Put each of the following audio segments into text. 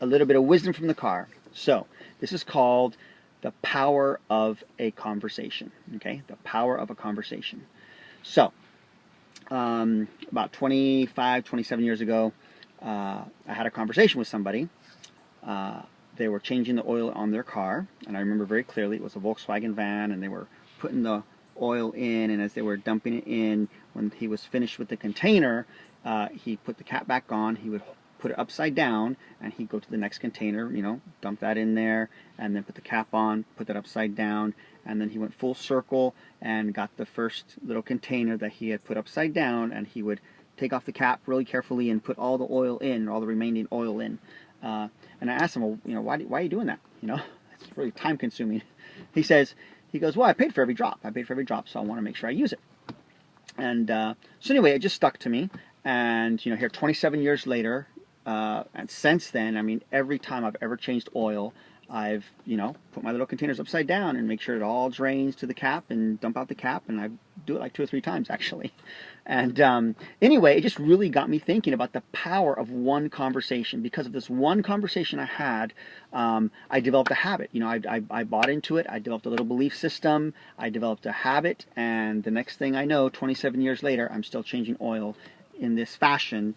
a little bit of wisdom from the car. So this is called the power of a conversation. Okay, the power of a conversation. So about 25, 27 years ago, I had a conversation with somebody. They were changing the oil on their car, and I remember very clearly it was a Volkswagen van, and they were putting the oil in, and as they were dumping it in, when he was finished with the container, he put the cap back on. He would put it upside down, and he'd go to the next container, you know, dump that in there, and then put the cap on, put that upside down, and then he went full circle and got the first little container that he had put upside down, and he would take off the cap really carefully and put all the oil in, all the remaining oil in. And I asked him, well, you know, why are you doing that? You know, it's really time consuming. He goes, well, I paid for every drop. I paid for every drop, so I want to make sure I use it. And so anyway, it just stuck to me. And, you know, here 27 years later, and since then, I mean, every time I've ever changed oil, I've, you know, put my little containers upside down and make sure it all drains to the cap and dump out the cap. And I do it like 2 or 3 times, actually. And anyway, it just really got me thinking about the power of one conversation. Because of this one conversation I had, I developed a habit. You know, I bought into it. I developed a little belief system. I developed a habit. And the next thing I know, 27 years later, I'm still changing oil in this fashion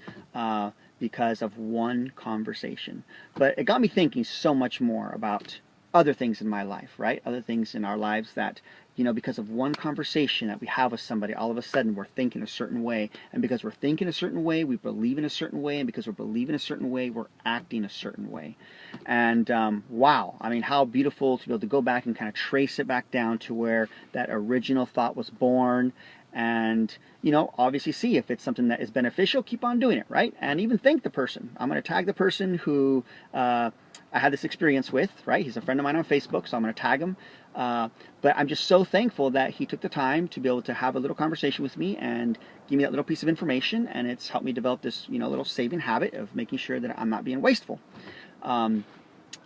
because of one conversation. But it got me thinking so much more about other things in my life, right? Other things in our lives that, you know, because of one conversation that we have with somebody, all of a sudden we're thinking a certain way. And because we're thinking a certain way, we believe in a certain way. And because we're believing a certain way, we're acting a certain way. And wow, I mean, how beautiful to be able to go back and kind of trace it back down to where that original thought was born. And, you know, obviously see if it's something that is beneficial, keep on doing it, right? And even thank the person. I'm going to tag the person who I had this experience with, right? He's a friend of mine on Facebook, so I'm going to tag him. But I'm just so thankful that he took the time to be able to have a little conversation with me and give me that little piece of information. And it's helped me develop this, you know, little saving habit of making sure that I'm not being wasteful.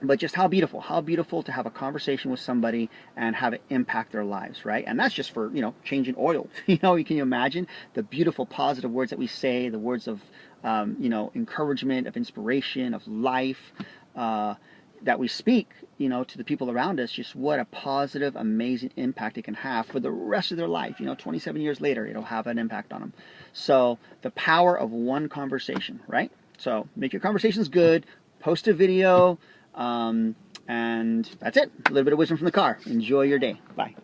But just how beautiful to have a conversation with somebody and have it impact their lives, right? And that's just for, you know, changing oil. You know, can you imagine the beautiful positive words that we say, the words of, you know, encouragement, of inspiration, of life, that we speak, you know, to the people around us, just what a positive, amazing impact it can have for the rest of their life. You know, 27 years later, it'll have an impact on them. So the power of one conversation, right? So make your conversations good, post a video, and that's it. A little bit of wisdom from the car. Enjoy your day. Bye.